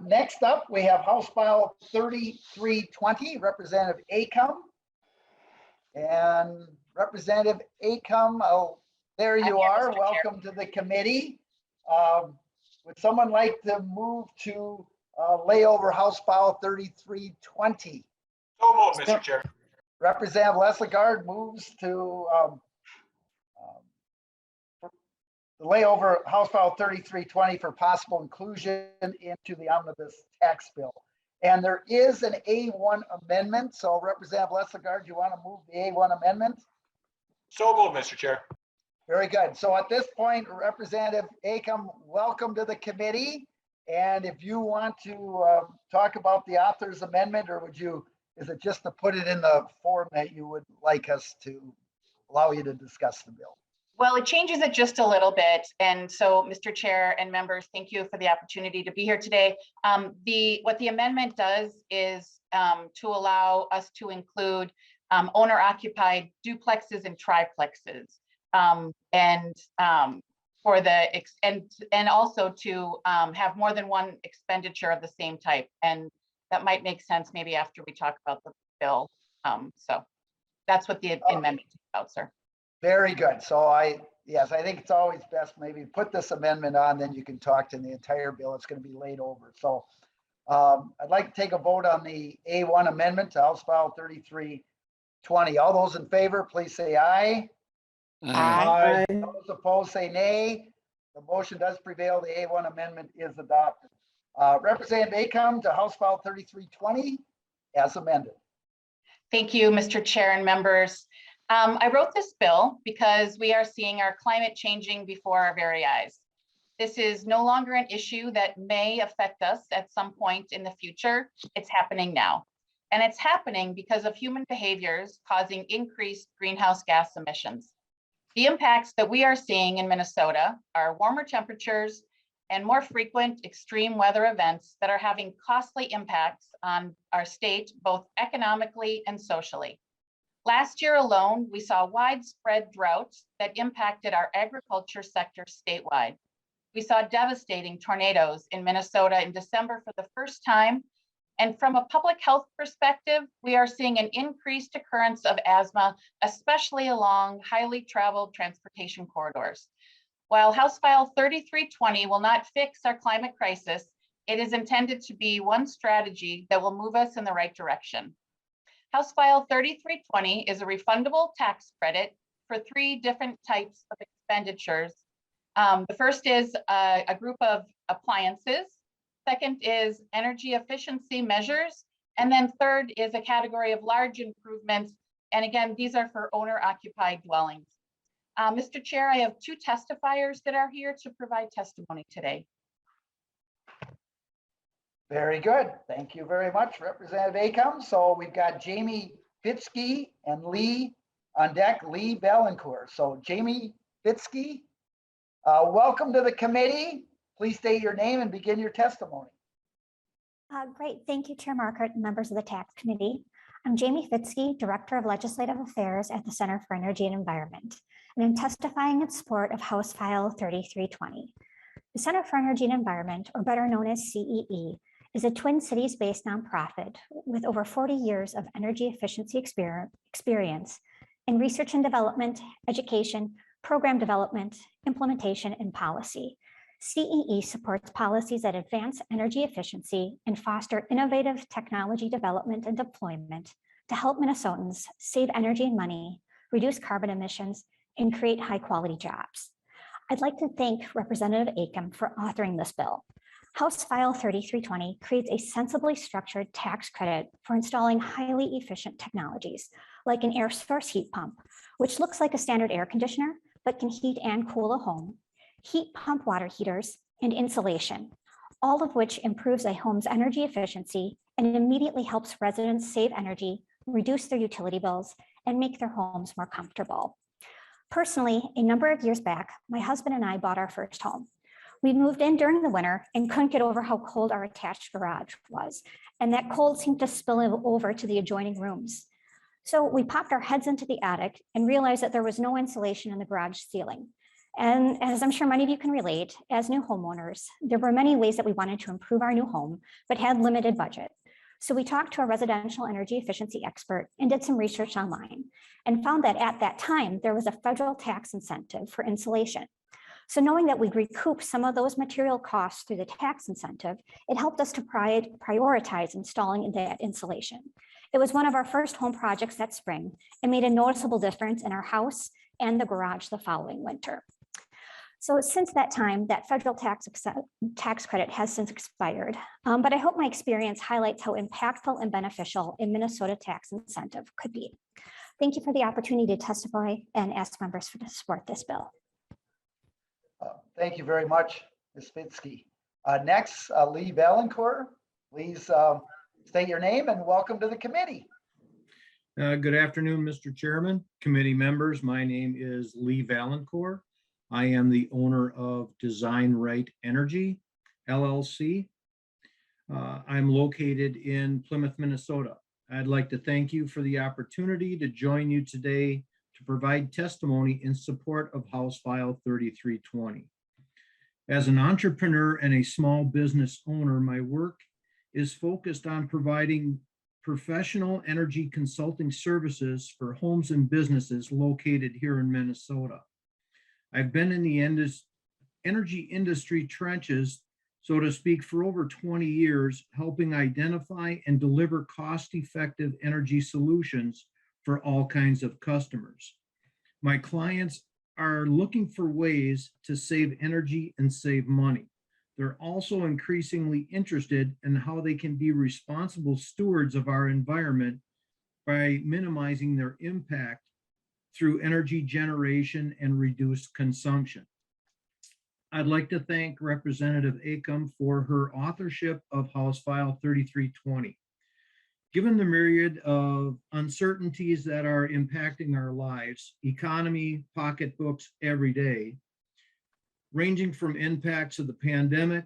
Next up, we have House File 3320, Representative Acom. And Representative Acom, oh, there you are. Welcome to the committee. Would someone like to move to lay over House File 3320? So moved, Mr. Chair. Representative Lesligard moves to lay over House File 3320 for possible inclusion into the omnibus tax bill. And there is an A1 amendment. So Representative Lesligard, you want to move the A1 amendment? So moved, Mr. Chair. Very good. So at this point, Representative Acom, welcome to the committee. And if you want to talk about the author's amendment, or is it just to put it in the form that you would like us to allow you to discuss the bill? Well, it changes it just a little bit. And so, Mr. Chair and members, thank you for the opportunity to be here today. What the amendment does is to allow us to include owner-occupied duplexes and triplexes. And also to have more than one expenditure of the same type. And that might make sense maybe after we talk about the bill. So that's what the amendment is about, sir. Very good. So yes, I think it's always best maybe put this amendment on, then you can talk to the entire bill. It's going to be laid over. So I'd like to take a vote on the A1 amendment to House File 3320. All those in favor, please say aye. Aye. Those opposed say nay. The motion does prevail. The A1 amendment is adopted. Representative Acom to House File 3320 as amended. Thank you, Mr. Chair and members. I wrote this bill because we are seeing our climate changing before our very eyes. This is no longer an issue that may affect us at some point in the future. It's happening now. And it's happening because of human behaviors causing increased greenhouse gas emissions. The impacts that we are seeing in Minnesota are warmer temperatures and more frequent extreme weather events that are having costly impacts on our state, both economically and socially. Last year alone, we saw widespread droughts that impacted our agriculture sector statewide. We saw devastating tornadoes in Minnesota in December for the first time. And from a public health perspective, we are seeing an increased occurrence of asthma, especially along highly traveled transportation corridors. While House File 3320 will not fix our climate crisis, it is intended to be one strategy that will move us in the right direction. House File 3320 is a refundable tax credit for 3 different types of expenditures. The first is a group of appliances. Second is energy efficiency measures. And then third is a category of large improvements. And again, these are for owner-occupied dwellings. Mr. Chair, I have 2 testifiers that are here to provide testimony today. Very good. Thank you very much, Representative Acom. So we've got Jamie Fitzke and Lee on deck, Lee Valancourt. So Jamie Fitzke, welcome to the committee. Please state your name and begin your testimony. Great. Thank you, Chair Markert and members of the Tax Committee. I'm Jamie Fitzke, Director of Legislative Affairs at the Center for Energy and Environment, and I'm testifying in support of House File 3320. The Center for Energy and Environment, or better known as CEE, is a Twin Cities-based nonprofit with over 40 years of energy efficiency experience in research and development, education, program development, implementation, and policy. CEE supports policies that advance energy efficiency and foster innovative technology development and deployment to help Minnesotans save energy and money, reduce carbon emissions, and create high-quality jobs. I'd like to thank Representative Acom for authoring this bill. House File 3320 creates a sensibly structured tax credit for installing highly efficient technologies, like an air source heat pump, which looks like a standard air conditioner, but can heat and cool a home, heat pump water heaters, and insulation, all of which improves a home's energy efficiency and immediately helps residents save energy, reduce their utility bills, and make their homes more comfortable. Personally, a number of years back, my husband and I bought our first home. We moved in during the winter and couldn't get over how cold our attached garage was, and that cold seemed to spill over to the adjoining rooms. So we popped our heads into the attic and realized that there was no insulation in the garage ceiling. And as I'm sure many of you can relate, as new homeowners, there were many ways that we wanted to improve our new home, but had limited budget. So we talked to a residential energy efficiency expert and did some research online and found that at that time, there was a federal tax incentive for insulation. So knowing that we'd recoup some of those material costs through the tax incentive, it helped us to prioritize installing that insulation. It was one of our first home projects that spring and made a noticeable difference in our house and the garage the following winter. So since that time, that federal tax credit has since expired, but I hope my experience highlights how impactful and beneficial a Minnesota tax incentive could be. Thank you for the opportunity to testify and ask members to support this bill. Thank you very much, Ms. Fitzke. Next, Lee Valencourt, please state your name and welcome to the committee. Good afternoon, Mr. Chairman, committee members. My name is Lee Valencourt. I am the owner of Design Right Energy, LLC. I'm located in Plymouth, Minnesota. I'd like to thank you for the opportunity to join you today to provide testimony in support of House File 3320. As an entrepreneur and a small business owner, my work is focused on providing professional energy consulting services for homes and businesses located here in Minnesota. I've been in the energy industry trenches, so to speak, for over 20 years, helping identify and deliver cost-effective energy solutions for all kinds of customers. My clients are looking for ways to save energy and save money. They're also increasingly interested in how they can be responsible stewards of our environment by minimizing their impact through energy generation and reduced consumption. I'd like to thank Representative Acom for her authorship of House File 3320. Given the myriad of uncertainties that are impacting our lives, economy, pocketbooks every day, ranging from impacts of the pandemic,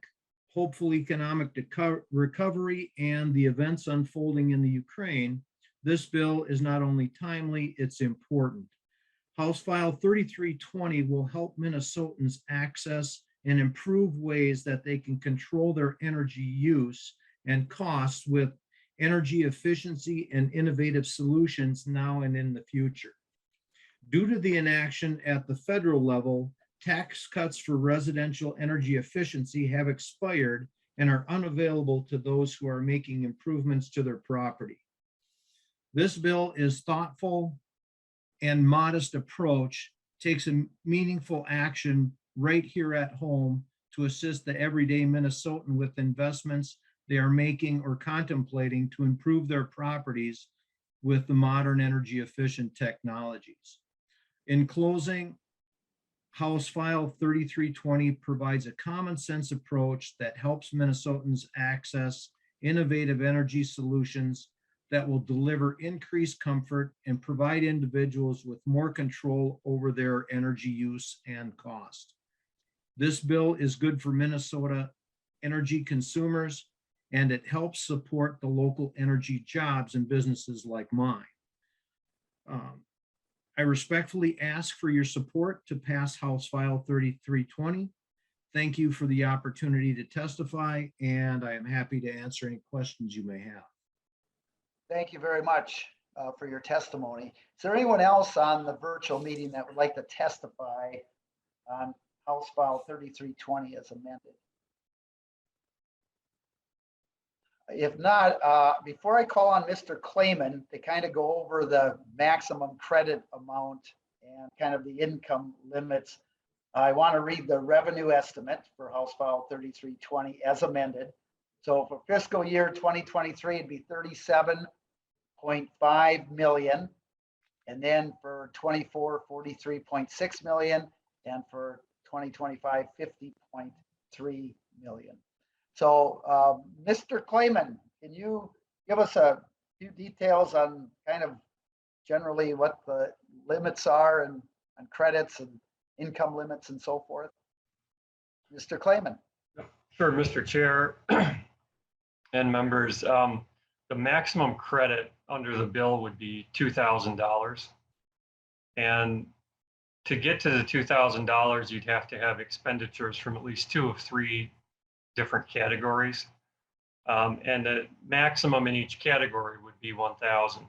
hopeful economic recovery, and the events unfolding in the Ukraine, this bill is not only timely, it's important. House File 3320 will help Minnesotans access and improve ways that they can control their energy use and costs with energy efficiency and innovative solutions now and in the future. Due to the inaction at the federal level, tax cuts for residential energy efficiency have expired and are unavailable to those who are making improvements to their property. This bill is thoughtful and modest approach, takes a meaningful action right here at home to assist the everyday Minnesotan with investments they are making or contemplating to improve their properties with the modern energy efficient technologies. In closing, House File 3320 provides a common sense approach that helps Minnesotans access innovative energy solutions that will deliver increased comfort and provide individuals with more control over their energy use and cost. This bill is good for Minnesota energy consumers, and it helps support the local energy jobs and businesses like mine. I respectfully ask for your support to pass House File 3320. Thank you for the opportunity to testify, and I am happy to answer any questions you may have. Thank you very much for your testimony. Is there anyone else on the virtual meeting that would like to testify on House File 3320 as amended? If not, before I call on Mr. Clayman to kind of go over the maximum credit amount and kind of the income limits, I want to read the revenue estimate for House File 3320 as amended. So for fiscal year 2023, it'd be 37.5 million. And then for 24, 43.6 million. And for 2025, 50.3 million. So Mr. Clayman, can you give us a few details on kind of generally what the limits are and credits and income limits and so forth? Mr. Clayman. Sure, Mr. Chair and members. The maximum credit under the bill would be $2,000. And to get to the $2,000, you'd have to have expenditures from at least 2 of 3 different categories. And the maximum in each category would be 1,000.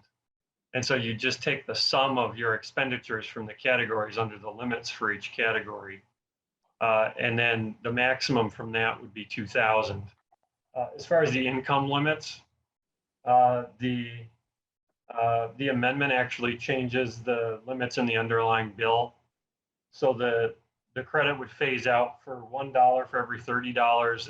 And so you just take the sum of your expenditures from the categories under the limits for each category. And then the maximum from that would be 2,000. As far as the income limits, the amendment actually changes the limits in the underlying bill. So the credit would phase out for $1 for every $30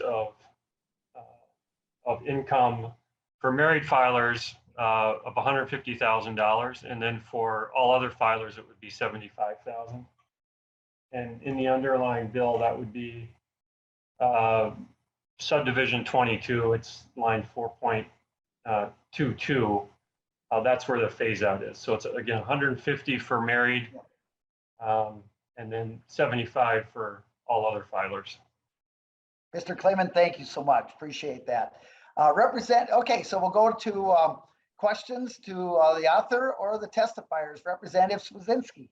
of income for married filers of $150,000, and then for all other filers it would be $75,000. And in the underlying bill, that would be subdivision 22. It's line 4.22. That's where the phase out is. So it's again 150 for married, and then 75 for all other filers. Mr. Clayman, thank you so much. Appreciate that. Okay, so we'll go to questions to the author or the testifiers. Representative Swazinski.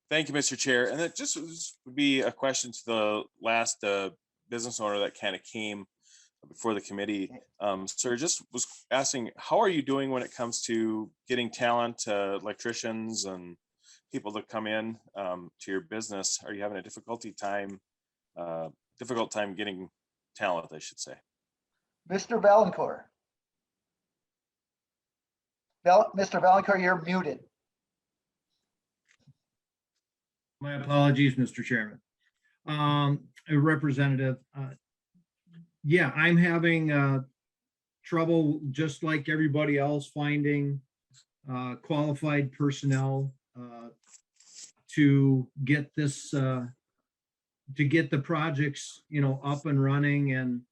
Thank you, Mr. Chair. And it just would be a question to the last business owner that kind of came before the committee. Sir, just was asking, how are you doing when it comes to getting talent, electricians and people to come in to your business? Are you having a difficult time getting talent, I should say? Mr. Valencourt. Mr. Valencourt, you're muted. My apologies, Mr. Chairman. A representative, yeah, I'm having trouble, just like everybody else, finding qualified personnel to get this, to get the projects, up and running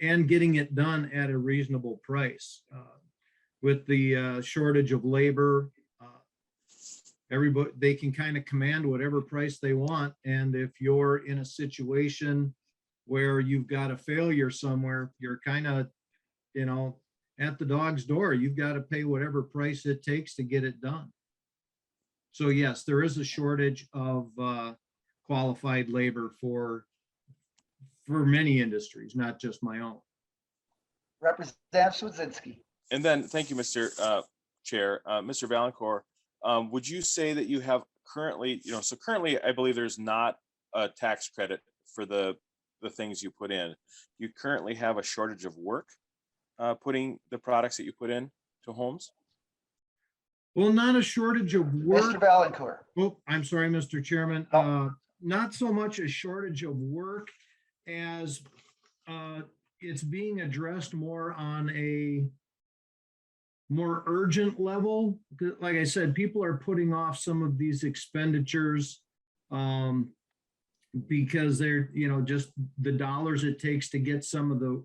and getting it done at a reasonable price. With the shortage of labor, everybody, they can kind of command whatever price they want. And if you're in a situation where you've got a failure somewhere, you're kind of, at the dog's door. You've got to pay whatever price it takes to get it done. So yes, there is a shortage of qualified labor for many industries, not just my own. Representative Swazinski. And then, thank you, Mr. Chair. Mr. Valencourt, would you say that you have currently, so currently I believe there's not a tax credit for the things you put in. You currently have a shortage of work putting the products that you put in to homes? Well, not a shortage of work. Mr. Valencourt. Oh, I'm sorry, Mr. Chairman. Not so much a shortage of work as it's being addressed more on a more urgent level. Like I said, people are putting off some of these expenditures because they're, just the dollars it takes to get some of the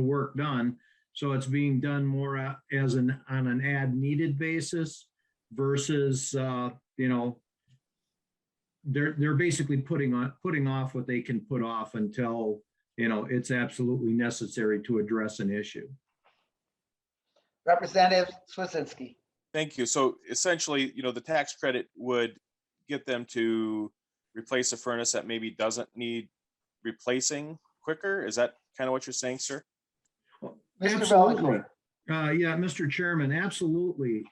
work done. So it's being done more as on an ad needed basis versus, they're basically putting off what they can put off until, it's absolutely necessary to address an issue. Representative Swazinski. Thank you. So essentially, the tax credit would get them to replace a furnace that maybe doesn't need replacing quicker. Is that kind of what you're saying, sir? Mr. Absolutely. Valencourt. Yeah, Mr. Chairman, absolutely.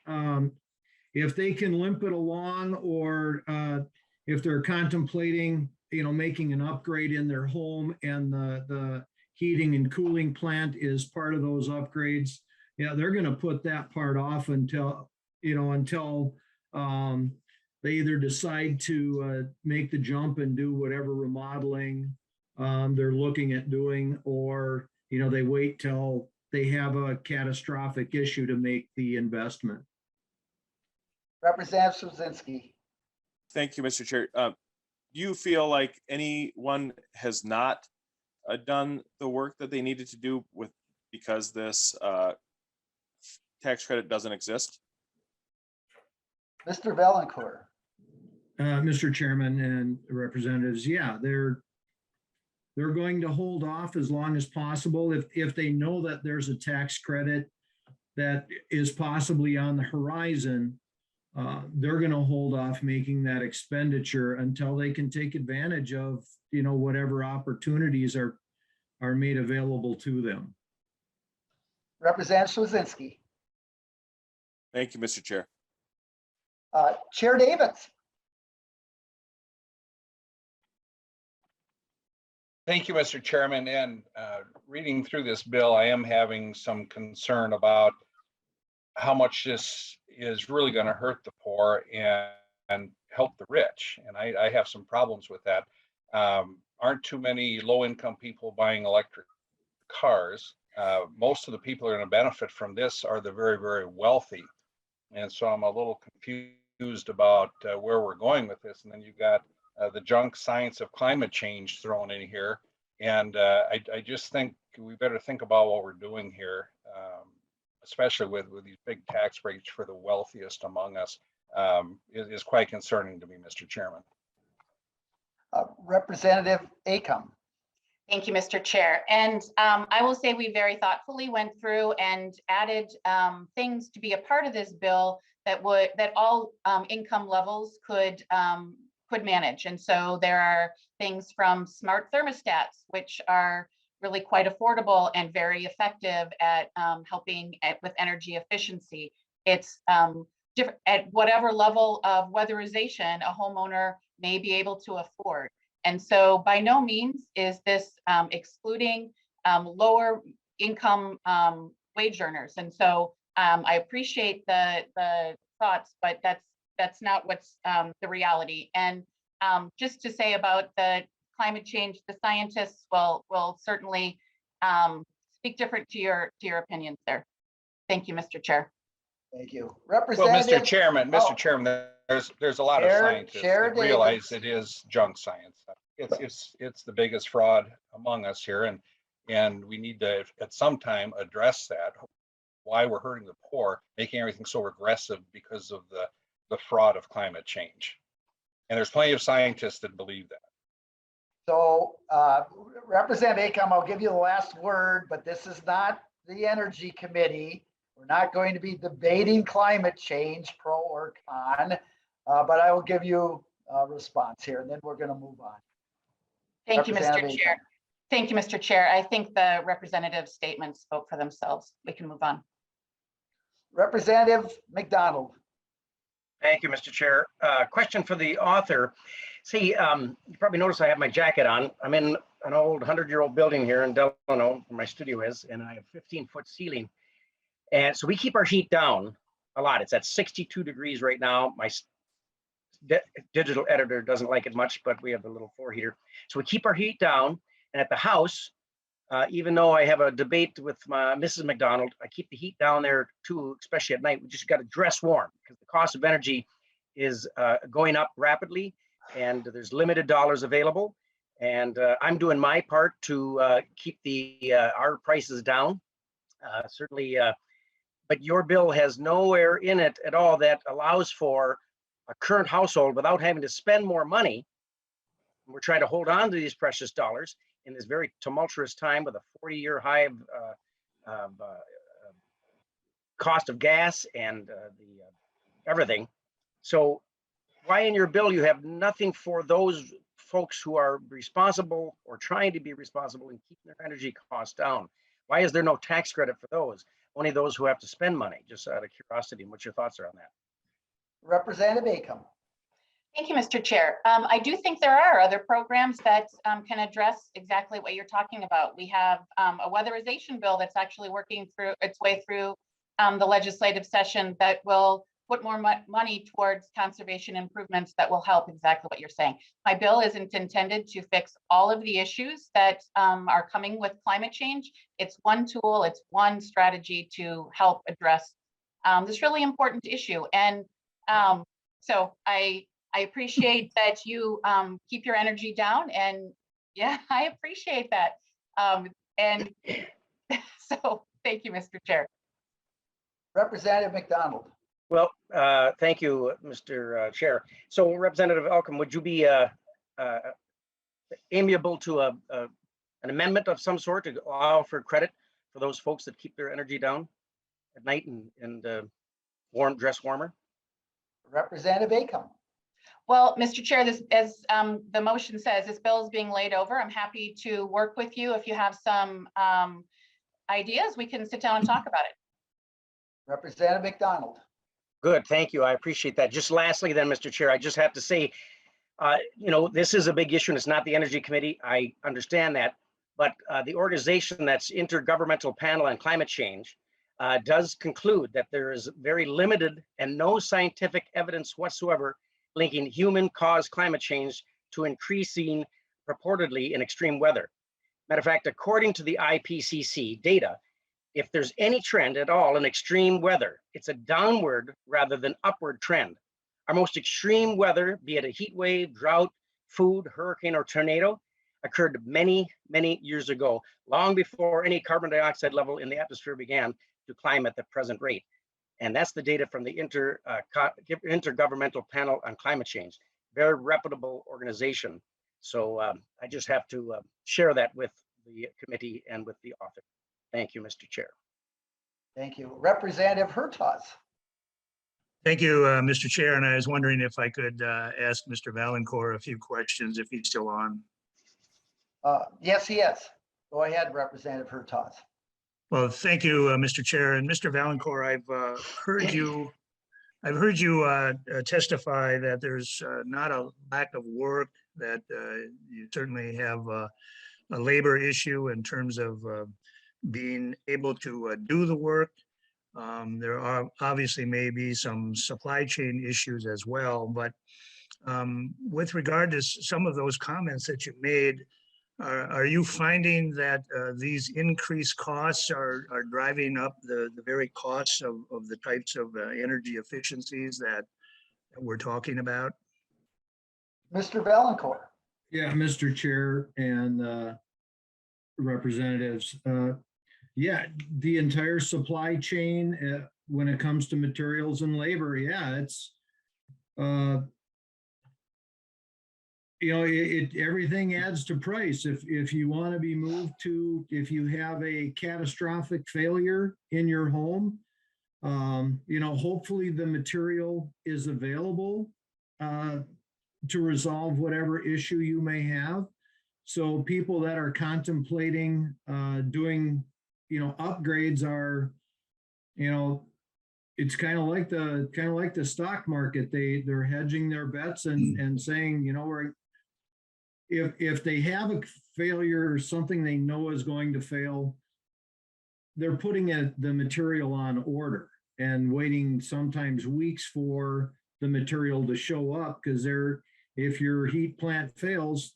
If they can limp it along, or if they're contemplating, making an upgrade in their home and the heating and cooling plant is part of those upgrades, yeah, they're going to put that part off until they either decide to make the jump and do whatever remodeling they're looking at doing, or, they wait till they have a catastrophic issue to make the investment. Representative Swazinski. Thank you, Mr. Chair. Do you feel like anyone has not done the work that they needed to do because this tax credit doesn't exist? Mr. Valencourt. Mr. Chairman and representatives, yeah, they're going to hold off as long as possible if they know that there's a tax credit that is possibly on the horizon. they're going to hold off making that expenditure until they can take advantage of, whatever opportunities are made available to them. Representative Swazinski. Thank you, Mr. Chair. Chair Davids. Thank you, Mr. Chairman. And reading through this bill, I am having some concern about how much this is really going to hurt the poor and help the rich. And I have some problems with that. Aren't too many low-income people buying electric cars. Most of the people who are going to benefit from this are the very, very wealthy. And so I'm a little confused about where we're going with this. And then you've got the junk science of climate change thrown in here. And I just think we better think about what we're doing here, especially with these big tax breaks for the wealthiest among us, is quite concerning to me, Mr. Chairman. Representative Acom. Thank you, Mr. Chair. And I will say we very thoughtfully went through and added things to be a part of this bill that all income levels could manage. And so there are things from smart thermostats, which are really quite affordable and very effective at helping with energy efficiency. It's different at whatever level of weatherization a homeowner may be able to afford. And so by no means is this excluding lower income wage earners. And so I appreciate the thoughts, but that's not what's the reality. And just to say about the climate change, the scientists will certainly speak different to your opinions there. Thank you, Mr. Chair. Thank you. Well, Representative. Mr. Chairman, there's a lot of scientists Chair that realize Davids. it is junk science. It's the biggest fraud among us here, and we need to at some time address that. Why we're hurting the poor, making everything so regressive because of the fraud of climate change. And there's plenty of scientists that believe that. So Representative Acom, I'll give you the last word, but this is not the Energy Committee. We're not going to be debating climate change, pro or con, but I will give you a response here, and then we're going to move on. Thank you, Mr. Representative Chair. Acom. Thank you, Mr. Chair. I think the representative's statements spoke for themselves. We can move on. Representative McDonald. Thank you, Mr. Chair. Question for the author. See, you probably noticed I have my jacket on. I'm in an old 100-year-old building here in Delano, where my studio is, and I have 15-foot ceiling. And so we keep our heat down a lot. It's at 62 degrees right now. My digital editor doesn't like it much, but we have a little floor heater. So we keep our heat down. And at the house, even though I have a debate with my Mrs. McDonald, I keep the heat down there too, especially at night. We just got to dress warm because the cost of energy is going up rapidly, and there's limited dollars available. And I'm doing my part to keep our prices down. Certainly, but your bill has nowhere in it at all that allows for a current household without having to spend more money. We're trying to hold on to these precious dollars in this very tumultuous time with a 40-year high of cost of gas and everything. So why in your bill you have nothing for those folks who are responsible or trying to be responsible and keep their energy costs down? Why is there no tax credit for those? Only those who have to spend money, just out of curiosity. And what your thoughts are on that? Representative Acom. Thank you, Mr. Chair. I do think there are other programs that can address exactly what you're talking about. We have a weatherization bill that's actually working through its way through the legislative session that will put more money towards conservation improvements that will help exactly what you're saying. My bill isn't intended to fix all of the issues that are coming with climate change. It's one tool, it's one strategy to help address this really important issue. And so I appreciate that you keep your energy down, and yeah, I appreciate that. And so thank you, Mr. Chair. Representative McDonald. Well, thank you, Mr. Chair. So Representative Elkin, would you be amiable to an amendment of some sort to allow for credit for those folks that keep their energy down at night and dress warmer? Representative Acom. Well, Mr. Chair, this, as the motion says, this bill is being laid over. I'm happy to work with you. If you have some ideas, we can sit down and talk about it. Representative McDonald. Good, thank you. I appreciate that. Just lastly then, Mr. Chair, I just have to say, this is a big issue and it's not the Energy Committee. I understand that. But the organization that's Intergovernmental Panel on Climate Change does conclude that there is very limited and no scientific evidence whatsoever linking human-caused climate change to increasing purportedly in extreme weather. Matter of fact, according to the IPCC data, if there's any trend at all in extreme weather, it's a downward rather than upward trend. Our most extreme weather, be it a heat wave, drought, food, hurricane, or tornado, occurred many, many years ago, long before any carbon dioxide level in the atmosphere began to climb at the present rate. And that's the data from the Intergovernmental Panel on Climate Change, very reputable organization. So I just have to share that with the committee and with the author. Thank you, Mr. Chair. Thank you. Representative Hertaus. Thank you, Mr. Chair. And I was wondering if I could ask Mr. Valencourt a few questions if he's still on. Yes, he is. Go ahead, Representative Hertaus. Well, thank you, Mr. Chair. And Mr. Valencourt, I've heard you testify that there's not a lack of work, that you certainly have a labor issue in terms of being able to do the work. There are obviously maybe some supply chain issues as well, but with regard to some of those comments that you made, are you finding that these increased costs are driving up the very costs of the types of energy efficiencies that we're talking about? Mr. Valencourt. Yeah, Mr. Chair and representatives. Yeah, the entire supply chain when it comes to materials and labor, yeah, it's everything adds to price. If you want to be moved to, if you have a catastrophic failure in your home, hopefully the material is available to resolve whatever issue you may have. So people that are contemplating doing, upgrades are, it's kind of like the stock market. They're hedging their bets and saying, if they have a failure or something they know is going to fail, they're putting the material on order and waiting sometimes weeks for the material to show up, because if your heat plant fails,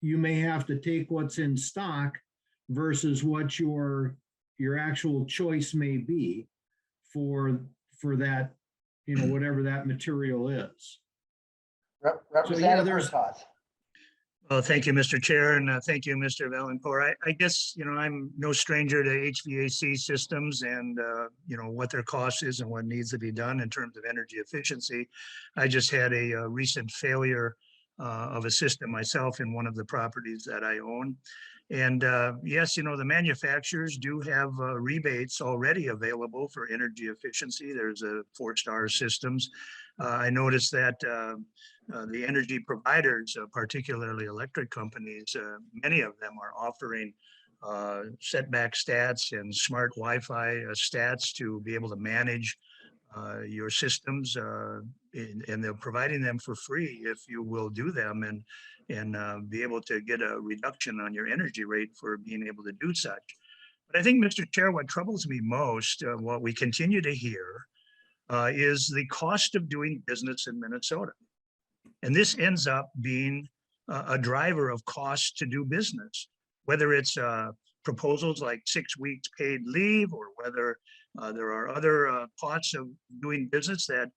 you may have to take what's in stock versus what your actual choice may be for that, whatever that material is. Representative Hertaus. Well, thank you, Mr. Chair, and thank you, Mr. Valencourt. I guess, I'm no stranger to HVAC systems and, what their cost is and what needs to be done in terms of energy efficiency. I just had a recent failure of a system myself in one of the properties that I own. And yes, the manufacturers do have rebates already available for energy efficiency. There's a 4-star systems. I noticed that the energy providers, particularly electric companies, many of them are offering setback stats and smart Wi-Fi stats to be able to manage your systems, and they're providing them for free if you will do them and be able to get a reduction on your energy rate for being able to do such. But I think, Mr. Chair, what troubles me most, what we continue to hear, is the cost of doing business in Minnesota. And this ends up being a driver of costs to do business, whether it's proposals like 6 weeks paid leave, or whether there are other parts of doing business that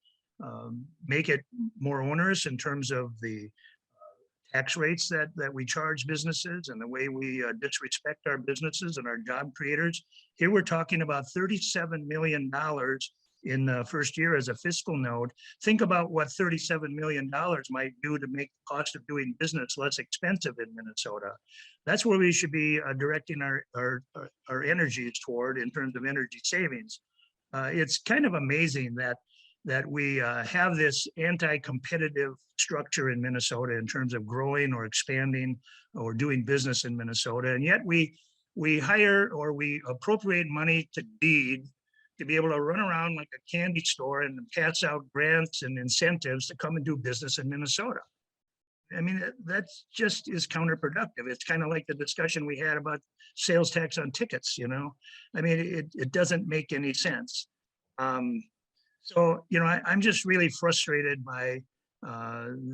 make it more onerous in terms of the tax rates that we charge businesses and the way we disrespect our businesses and our job creators. Here we're talking about $37 million in the first year as a fiscal note. Think about what $37 million might do to make the cost of doing business less expensive in Minnesota. That's where we should be directing our energies toward in terms of energy savings. It's kind of amazing that that we have this anti-competitive structure in Minnesota in terms of growing or expanding or doing business in Minnesota. And yet we hire or we appropriate money to deed to be able to run around like a candy store and pass out grants and incentives to come and do business in Minnesota. I mean, that just is counterproductive. It's kind of like the discussion we had about sales tax on tickets, you know? I mean, it doesn't make any sense. So, you know, I'm just really frustrated by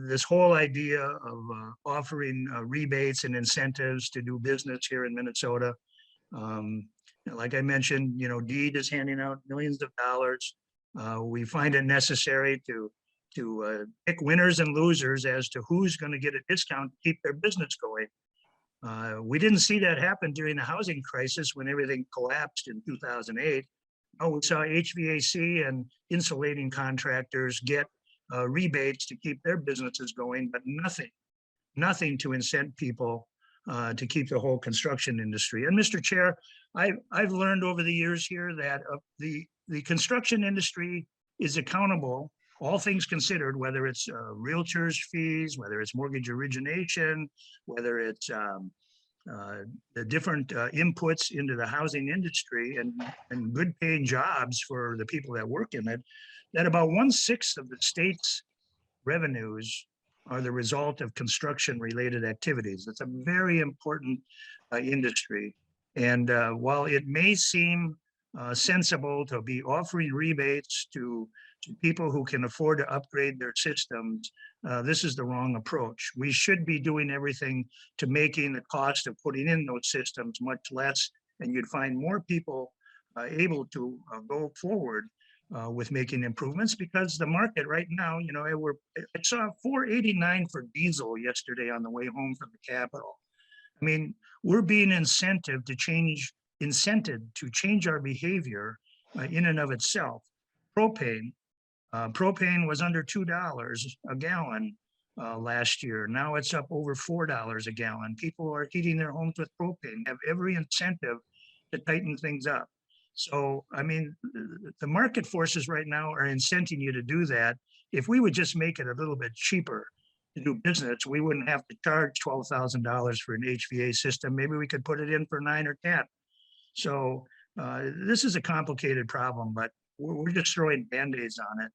this whole idea of offering rebates and incentives to do business here in Minnesota. Like I mentioned, you know, DEED is handing out millions of dollars. We find it necessary to pick winners and losers as to who's going to get a discount to keep their business going. We didn't see that happen during the housing crisis when everything collapsed in 2008. Oh, we saw HVAC and insulating contractors get rebates to keep their businesses going, but nothing to incent people to keep the whole construction industry. And Mr. Chair, I've learned over the years here that the construction industry is accountable, all things considered, whether it's realtors fees, whether it's mortgage origination, whether it's the different inputs into the housing industry and good paying jobs for the people that work in it, that about 1/6 of the state's revenues are the result of construction related activities. It's a very important industry. And while it may seem sensible to be offering rebates to people who can afford to upgrade their systems, this is the wrong approach. We should be doing everything to making the cost of putting in those systems much less, and you'd find more people able to go forward with making improvements, because the market right now, you know, I saw $4.89 for diesel yesterday on the way home from the Capitol. I mean, we're being incented to change our behavior in and of itself. Propane was under $2 a gallon last year. Now it's up over $4 a gallon. People are heating their homes with propane, have every incentive to tighten things up. So, I mean, the market forces right now are incenting you to do that. If we would just make it a little bit cheaper to do business, we wouldn't have to charge $12,000 for an HVAC system. Maybe we could put it in for 9 or 10. So this is a complicated problem, but we're just throwing Band-Aids on it.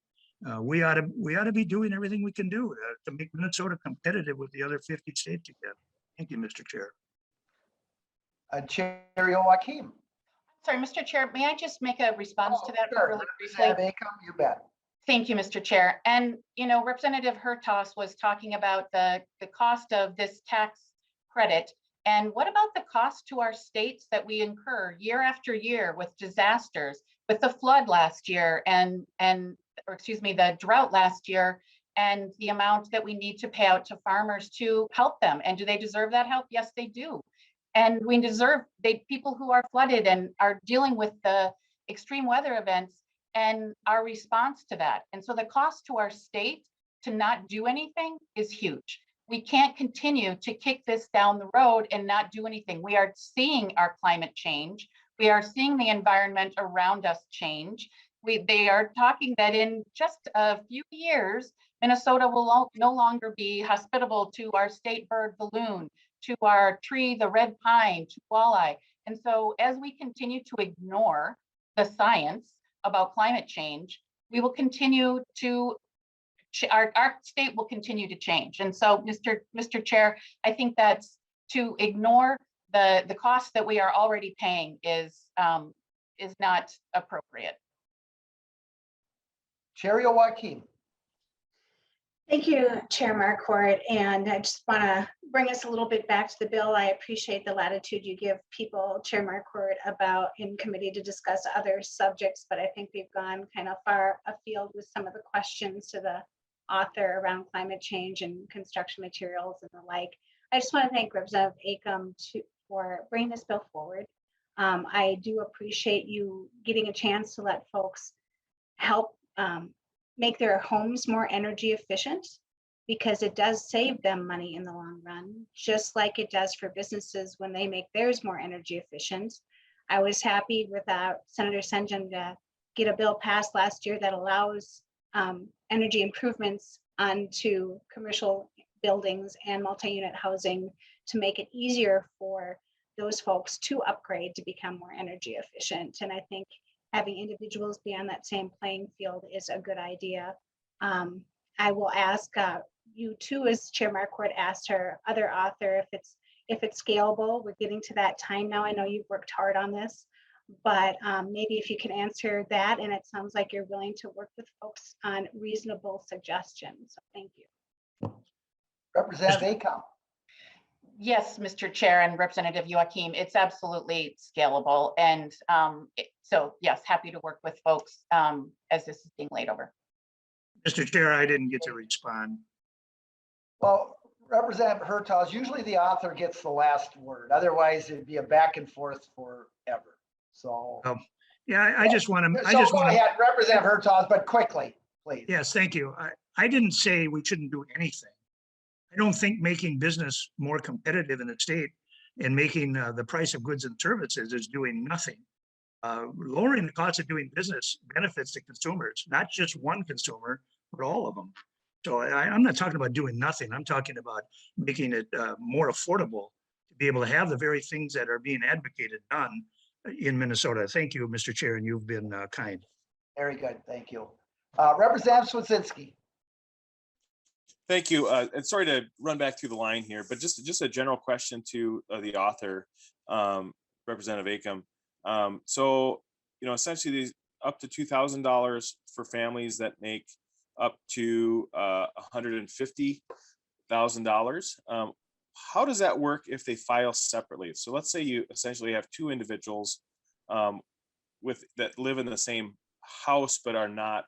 We ought to be doing everything we can do to make Minnesota competitive with the other 50 states again. Thank you, Mr. Chair. Chair Joachim. Sorry, Mr. Chair, may I just make a response to that Sure. really briefly? Representative Acom, you bet. Thank you, Mr. Chair. And, you know, Representative Hertaus was talking about the cost of this tax credit. And what about the cost to our states that we incur year after year with disasters, with the flood last year or excuse me, the drought last year, and the amount that we need to pay out to farmers to help them? And do they deserve that help? Yes, they do. And we deserve people who are flooded and are dealing with the extreme weather events and our response to that. And so the cost to our state to not do anything is huge. We can't continue to kick this down the road and not do anything. We are seeing our climate change. We are seeing the environment around us change. They are talking that in just a few years, Minnesota will no longer be hospitable to our state bird balloon, to our tree, the red pine, to walleye. And so as we continue to ignore the science about climate change, we will continue to, our state will continue to change. And so, Mr. Chair, I think that's to ignore the cost that we are already paying is not appropriate. Chair Joachim. Thank you, Chair Marquardt. And I just want to bring us a little bit back to the bill. I appreciate the latitude you give people, Chair Marquardt, about in committee to discuss other subjects, but I think we've gone kind of far afield with some of the questions to the author around climate change and construction materials and the like. I just want to thank Representative Acom for bringing this bill forward. I do appreciate you getting a chance to let folks help make their homes more energy efficient, because it does save them money in the long run, just like it does for businesses when they make theirs more energy efficient. I was happy with Senator Senjum to get a bill passed last year that allows energy improvements onto commercial buildings and multi-unit housing to make it easier for those folks to upgrade to become more energy efficient. And I think having individuals be on that same playing field is a good idea. I will ask you too, as Chair Marquardt asked her other author, if it's scalable. We're getting to that time now. I know you've worked hard on this, but maybe if you can answer that, and it sounds like you're willing to work with folks on reasonable suggestions. So thank you. Representative Acom. Yes, Mr. Chair and Representative Joachim, it's absolutely scalable. And so yes, happy to work with folks as this is being laid over. Mr. Chair, I didn't get to respond. Well, Representative Hertaus, usually the author gets the last word. Otherwise, it'd be a back and forth forever. So. Yeah, I just want to. So go ahead, Representative Hertaus, but quickly, please. Yes, thank you. I didn't say we shouldn't do anything. I don't think making business more competitive in the state and making the price of goods and services is doing nothing. Lowering the cost of doing business benefits the consumers, not just one consumer, but all of them. So I'm not talking about doing nothing. I'm talking about making it more affordable to be able to have the very things that are being advocated done in Minnesota. Thank you, Mr. Chair, and you've been kind. Very good, thank you. Representative Swedzinski. Thank you. And sorry to run back through the line here, but just a general question to the author, Representative Acom. So, essentially these up to $2,000 for families that make up to $150,000. How does that work if they file separately? So let's say you essentially have two individuals that live in the same house but are not.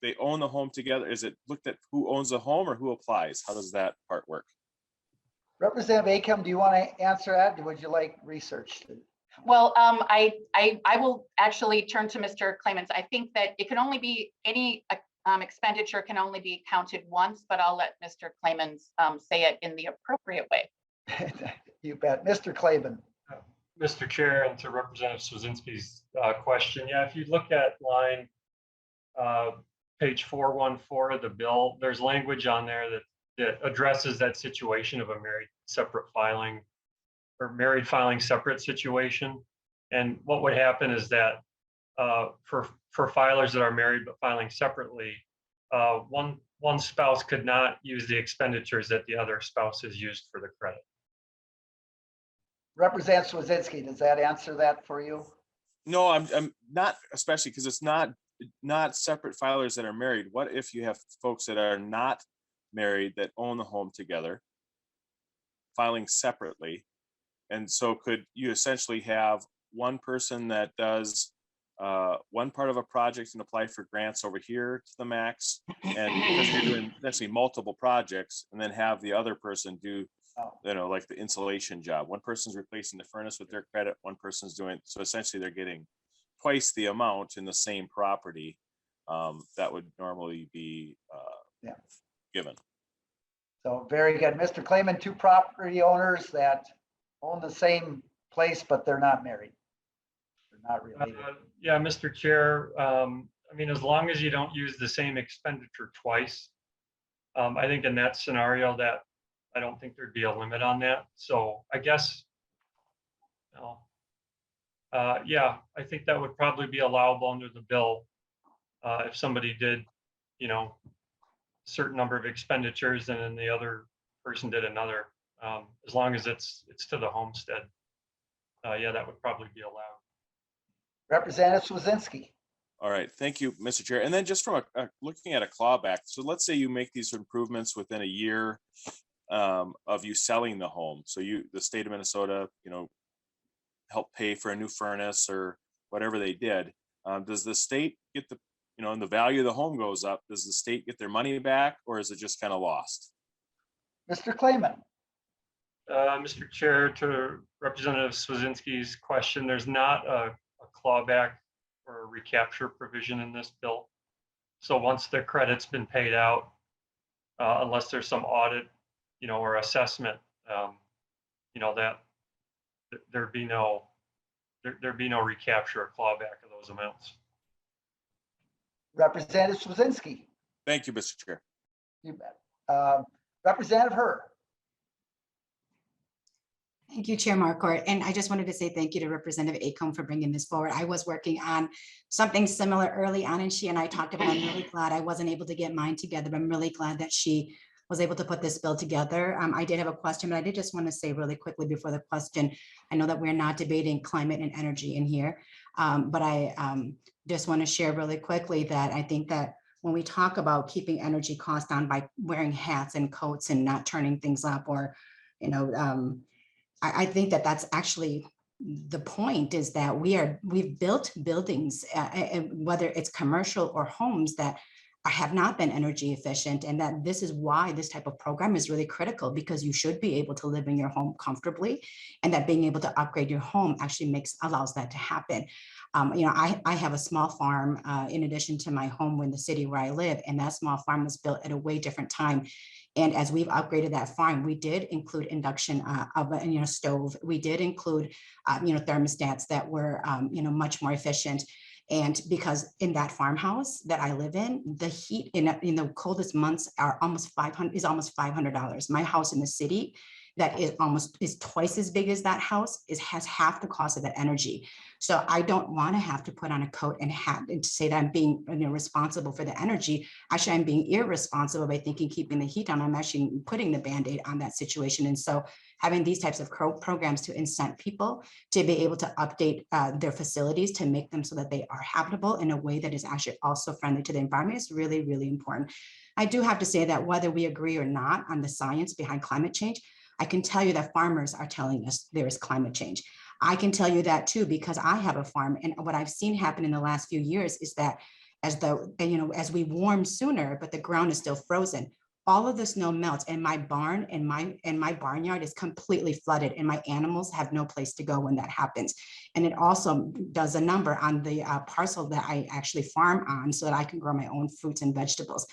They own the home together. Is it looked at who owns the home or who applies? How does that part work? Representative Acom, do you want to answer that? Or would you like research? Well, I will actually turn to Mr. Clemens. I think that it can only be any expenditure can only be counted once, but I'll let Mr. Clemens say it in the appropriate way. You bet. Mr. Clavin. Mr. Chair, and to Representative Swedzinski's question, yeah, if you look at line page 414 of the bill, there's language on there that addresses that situation of a married separate filing or married filing separate situation. And what would happen is that for filers that are married but filing separately, one spouse could not use the expenditures that the other spouse has used for the credit. Representative Swedzinski, does that answer that for you? No, I'm not, especially because it's not separate filers that are married. What if you have folks that are not married that own the home together, filing separately? And so could you essentially have one person that does one part of a project and apply for grants over here to the max, and because you're doing essentially multiple projects, and then have the other person do, like the insulation job. One person's replacing the furnace with their credit, one person's doing, so essentially they're getting twice the amount in the same property that would normally be given. So very good. Mr. Clayman, two property owners that own the same place, but they're not married. They're not related. Yeah, Mr. Chair, I mean, as long as you don't use the same expenditure twice, I think in that scenario that I don't think there'd be a limit on that. So I guess, yeah, I think that would probably be allowable under the bill if somebody did, a certain number of expenditures and then the other person did another, as long as it's to the homestead. Yeah, that would probably be allowed. Representative Swedzinski. All right, thank you, Mr. Chair. And then just from looking at a clawback, so let's say you make these improvements within a year of you selling the home. So the state of Minnesota, help pay for a new furnace or whatever they did. Does the state get and the value of the home goes up, does the state get their money back, or is it just kind of lost? Mr. Clayman. Mr. Chair, to Representative Swedzinski's question, there's not a clawback or a recapture provision in this bill. So once the credit's been paid out, unless there's some audit, or assessment, that there'd be no recapture or clawback of those amounts. Representative Swazinski. Thank you, Mr. Chair. You bet. Representative Her. Thank you, Chair Marcourt. And I just wanted to say thank you to Representative Acomb for bringing this forward. I was working on something similar early on, and she and I talked about it. I'm really glad I wasn't able to get mine together, but I'm really glad that she was able to put this bill together. I did have a question, but I did just want to say really quickly before the question, I know that we're not debating climate and energy in here, but I just want to share really quickly that I think that when we talk about keeping energy costs down by wearing hats and coats and not turning things up, or, you know, I think that that's actually the point, is that we've built buildings, whether it's commercial or homes, that have not been energy efficient, and that this is why this type of program is really critical, because you should be able to live in your home comfortably, and that being able to upgrade your home actually allows that to happen. You know, I have a small farm in addition to my home in the city where I live, and that small farm was built at a way different time. And as we've upgraded that farm, we did include induction oven, you know, stove. We did include, you know, thermostats that were, you know, much more efficient. And because in that farmhouse that I live in, the heat in the coldest months are almost $500. My house in the city that is twice as big as that house has half the cost of that energy. So I don't want to have to put on a coat and hat and to say that I'm being, you know, responsible for the energy. Actually, I'm being irresponsible by thinking keeping the heat on. I'm actually putting the Band-Aid on that situation. And so having these types of programs to incent people to be able to update their facilities to make them so that they are habitable in a way that is actually also friendly to the environment is really, really important. I do have to say that whether we agree or not on the science behind climate change, I can tell you that farmers are telling us there is climate change. I can tell you that too, because I have a farm, and what I've seen happen in the last few years is that as we warm sooner, but the ground is still frozen, all of the snow melts, and my barn and my barnyard is completely flooded, and my animals have no place to go when that happens. And it also does a number on the parcel that I actually farm on, so that I can grow my own fruits and vegetables.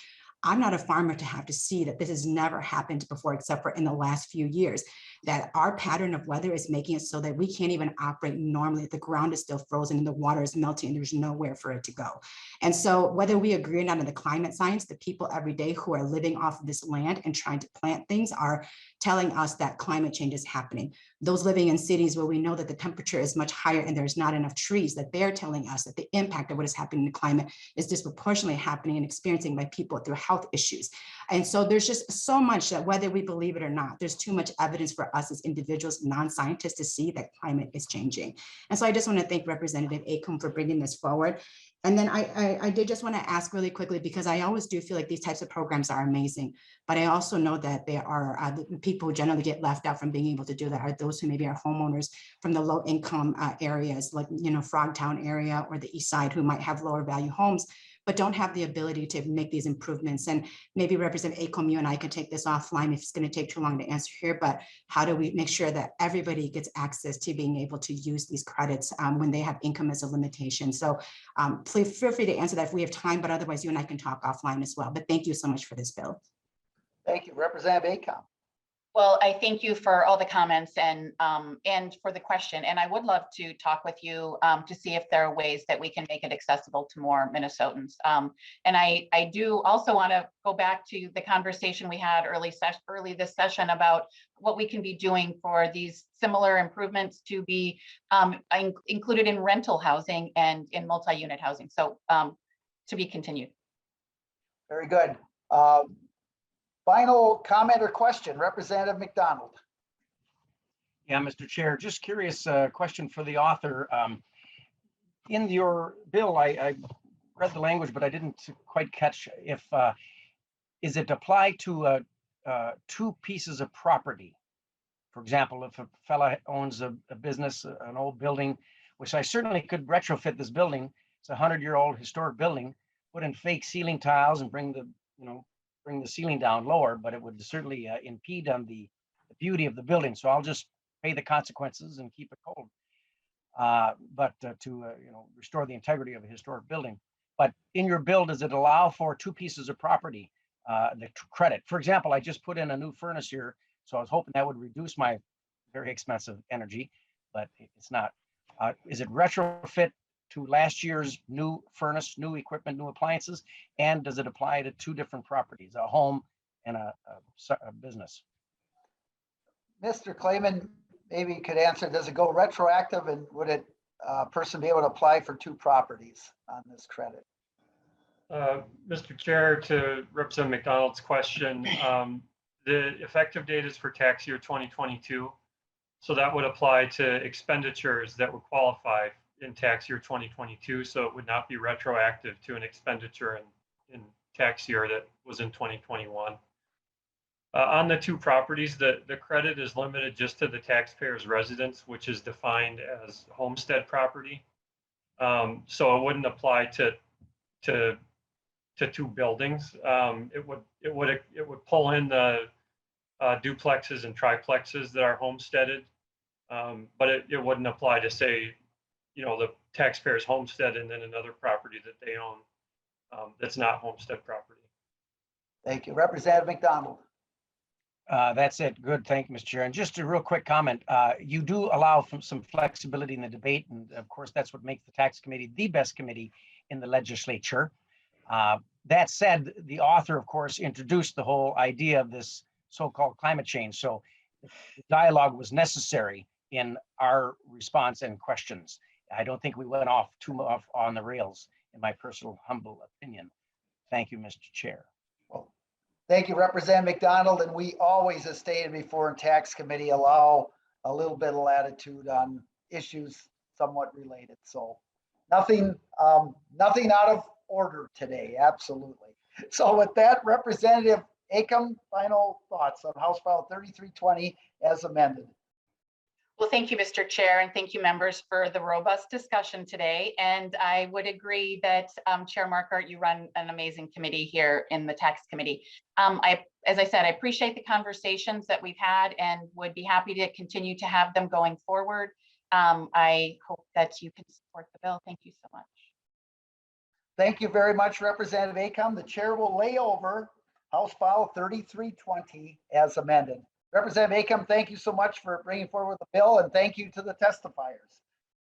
I'm not a farmer to have to see that this has never happened before, except for in the last few years, that our pattern of weather is making it so that we can't even operate normally. The ground is still frozen and the water is melting and there's nowhere for it to go. And so whether we agree or not on the climate science, the people every day who are living off of this land and trying to plant things are telling us that climate change is happening. Those living in cities where we know that the temperature is much higher and there's not enough trees, that they're telling us that the impact of what is happening in the climate is disproportionately happening and experiencing by people through health issues. And so there's just so much that whether we believe it or not, there's too much evidence for us as individuals, non-scientists, to see that climate is changing. And so I just want to thank Representative Acomb for bringing this forward. And then I did just want to ask really quickly, because I always do feel like these types of programs are amazing, but I also know that there are the people who generally get left out from being able to do that are those who maybe are homeowners from the low income areas, like, you know, Frogtown area or the east side, who might have lower value homes, but don't have the ability to make these improvements. And maybe Representative Acomb, you and I can take this offline if it's going to take too long to answer here, but how do we make sure that everybody gets access to being able to use these credits when they have income as a limitation? So please feel free to answer that if we have time, but otherwise you and I can talk offline as well. But thank you so much for this bill. Thank you, Representative Acomb. Well, I thank you for all the comments and for the question. And I would love to talk with you to see if there are ways that we can make it accessible to more Minnesotans. And I do also want to go back to the conversation we had early this session about what we can be doing for these similar improvements to be included in rental housing and in multi-unit housing. So to be continued. Very good. Final comment or question, Representative McDonald. Yeah, Mr. Chair, just curious, question for the author. In your bill, I read the language, but I didn't quite catch if, is it applied to two pieces of property? For example, if a fella owns a business, an old building, which I certainly could retrofit this building, it's a 100-year-old historic building, put in fake ceiling tiles and bring the ceiling down lower, but it would certainly impede on the beauty of the building. So I'll just pay the consequences and keep it cold. To restore the integrity of a historic building. But in your bill, does it allow for two pieces of property, the credit? For example, I just put in a new furnace here, so I was hoping that would reduce my very expensive energy, but it's not. Is it retrofit to last year's new furnace, new equipment, new appliances? And does it apply to two different properties, a home and a business? Mr. Clayman, maybe you could answer, does it go retroactive and would it person be able to apply for two properties on this credit? Mr. Chair, to Representative McDonald's question, the effective date is for tax year 2022. So that would apply to expenditures that would qualify in tax year 2022. So it would not be retroactive to an expenditure in tax year that was in 2021. On the two properties, the credit is limited just to the taxpayer's residence, which is defined as homestead property. So it wouldn't apply to two buildings. It would pull in the duplexes and triplexes that are homesteaded, but it wouldn't apply to, say, the taxpayer's homestead and then another property that they own that's not homestead property. Thank you. Representative McDonald. That's it. Good. Thank you, Mr. Chair. And just a real quick comment. You do allow some flexibility in the debate. And of course, that's what makes the tax committee the best committee in the legislature. That said, the author, of course, introduced the whole idea of this so-called climate change. So the dialogue was necessary in our response and questions. I don't think we went off too much on the rails, in my personal humble opinion. Thank you, Mr. Chair. Well, thank you, Representative McDonald. And we always, as stated before in tax committee, allow a little bit of latitude on issues somewhat related. So nothing out of order today. Absolutely. So with that, Representative Acom, final thoughts on House File 3320 as amended. Well, thank you, Mr. Chair, and thank you, members, for the robust discussion today. And I would agree that Chair Markert, you run an amazing committee here in the tax committee. As I said, I appreciate the conversations that we've had and would be happy to continue to have them going forward. I hope that you can support the bill. Thank you so much. Thank you very much, Representative Acom. The chair will lay over House File 3320 as amended. Representative Acom, thank you so much for bringing forward the bill, and thank you to the testifiers.